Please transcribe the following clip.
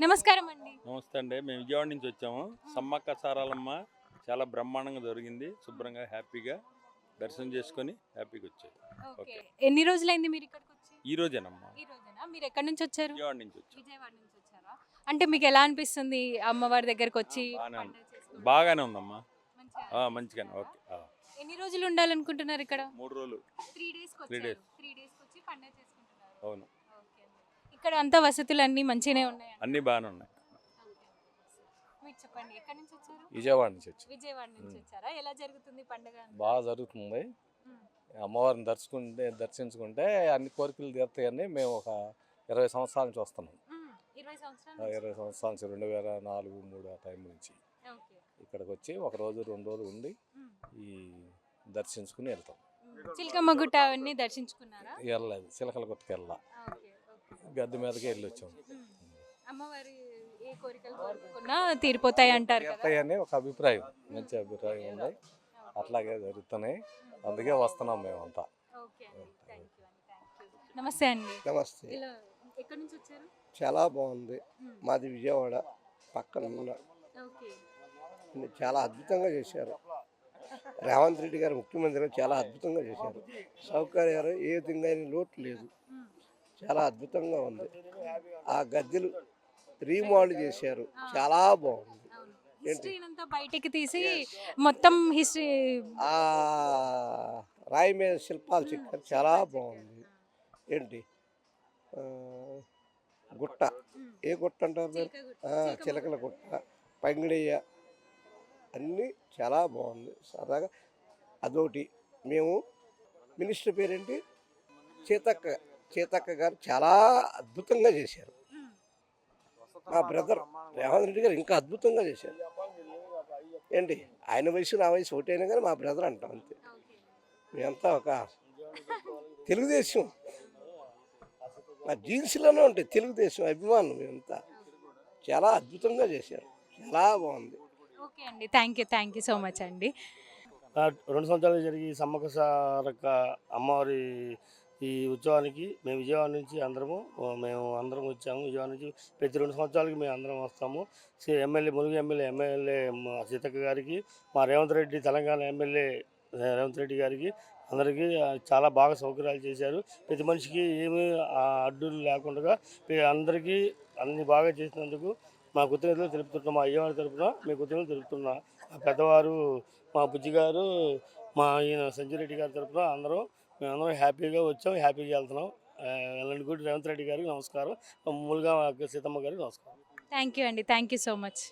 నమస్కారం అండి. నమస్తే అండి. మేము విజయవాడ నుంచి వచ్చాము. సమ్మక్క సారాలమ్మ చాలా బ్రహ్మాండంగా జరిగింది. శుభ్రంగా హ్యాపీగా దర్శనం చేసుకొని హ్యాపీగా వచ్చాము. ఓకే. ఎన్ని రోజులైంది మీరు ఇక్కడికొచ్చి? ఈ రోజేనమ్మా. ఈ రోజేనా? మీరు ఎక్కడి నుంచి వచ్చారు? విజయవాడ నుంచి వచ్చాము. విజయవాడ నుంచి వచ్చారా? అంటే మీకు ఎలా అనిపిస్తుంది అమ్మవారి దగ్గరికి వచ్చి పండుగ చేసుకోవడం? బాగానే ఉందమ్మా. మంచిగా మంచిగానే. ఓకే. ఎన్ని రోజులు ఉండాలనుకుంటున్నారు ఇక్కడ? 3 రోజులు. 3 డేస్‌కి 3 వచ్చారు. డేస్. 3 డేస్‌కి వచ్చి పండుగ చేసుకుంటున్నారు. అవును. ఓకే అండి. ఇక్కడ అంతా వసతులు అన్నీ మంచిగానే ఉన్నాయా? అన్నీ బాగానే ఉన్నాయి. ఓకే. మీరు చెప్పండి ఎక్కడి నుంచి వచ్చారు? విజయవాడ నుంచి వచ్చి విజయవాడ నుంచి వచ్చారా? ఎలా జరుగుతుంది పండుగ? బాగా జరుగుతుంది. అమ్మవారిని దర్శించుకుంటే అన్ని కోరికలు తీరుతాయని మేము ఒక 20 సంవత్సరాల నుంచి వస్తున్నాం. 20 సంవత్సరాలు 20 సంవత్సరాల నుంచి 2004, 2003 ఆ టైం నుంచి ఓకే. ఇక్కడికి వచ్చి ఒక రోజు 2 రోజులు ఉండి ఈ దర్శించుకుని వెళ్తాం. చిలకమ్మ గుట్ట అవన్నీ దర్శించుకున్నారా? వెళ్ళలేదు, చిలకల గుట్టకి వెళ్ళా, ఓకే. ఓకే. గద్దె మీదకి వెళ్ళి వచ్చాం. అమ్మవారి ఏ కోరికలు కోరుకున్నా తీరిపోతాయి అంటారు కదా. తీరుతాయని ఒక అభిప్రాయం, మంచి అభిప్రాయం ఉంది. అట్లాగే జరుగుతున్నాయి, అందుకే వస్తున్నాం మేమంతా. ఓకే అండి. Thank you. నమస్తే అండి. నమస్తే. ఇలా ఎక్కడి నుంచి వచ్చారు? చాలా బాగుంది. మాది విజయవాడ పక్కన ఉన్న ఓకే. చాలా అద్భుతంగా చేశారు. రేవంత్ రెడ్డి గారు ముఖ్యమంత్రిగా చాలా అద్భుతంగా చేశారు. సౌకర్యాలు ఏ విధంగా లోటు లేదు, చాలా అద్భుతంగా ఉంది. ఆ గద్దెలు రీమోడల్ చేశారు, చాలా బాగుంది. హిస్టరీనంతా బయటికి తీసి మొత్తం హిస్టరీ ఆ రాయి మీద శిల్పాలు చెక్కారు, చాలా బాగుంది. ఏంటి గుట్ట, ఏ గుట్ట అంటారు మీరు? చిలకల గుట్ట, పంగిడయ్య, అన్నీ చాలా బాగుంది. సరదాగా అదొకటి. మేము మినిస్టర్ పేరేంటి, సీతక్క గారు చాలా అద్భుతంగా చేశారు. మా బ్రదర్ రేవంత్ రెడ్డి గారు ఇంకా అద్భుతంగా చేశారు. ఏంటి ఆయన వయసు నా వయసు ఒకటైనా కానీ మా బ్రదర్ అంటాం అంతే. మేమంతా ఒక తెలుగుదేశం, మా జీన్స్లోనే ఉంటాయి తెలుగుదేశం అభిమానులు. మేమంతా చాలా అద్భుతంగా చేశారు, చాలా బాగుంది. ఓకే అండి. థ్యాంక్ యూ సో మచ్ అండి. 2 సంవత్సరాలు జరిగి సమ్మక్క సారక్క అమ్మవారి ఈ ఉత్సవానికి మేము విజయవాడ నుంచి మేము అందరం వచ్చాము. విజయవాడ నుంచి ప్రతి 2 సంవత్సరాలకి మేము అందరం వస్తాము. ములుగు ఎమ్మెల్యే సీతక్క గారికి, మా రేవంత్ రెడ్డి తెలంగాణ ఎమ్మెల్యే రేవంత్ రెడ్డి గారికి అందరికీ చాలా బాగా సౌకర్యాలు చేశారు. ప్రతి మనిషికి ఏమీ అడ్డులు లేకుండా అందరికీ అన్ని బాగా చేసినందుకు మా కృతజ్ఞతలు తెలుపుతున్నాం. మా అయ్యవారి తరఫున మేము కృతజ్ఞతలు తెలుపుతున్నాం. మా పెద్దవారు, మా బుజ్జిగారు, మా ఈయన సంజయరెడ్డి గారి తరఫున మేమందరం హ్యాపీగా వచ్చాం, హ్యాపీగా వెళ్తున్నాం. వెల్లండిగూడి రేవంత్ రెడ్డి గారికి నమస్కారం, ములుగా సీతమ్మ గారికి నమస్కారం. థ్యాంక్ యూ అండి. Thank you so much.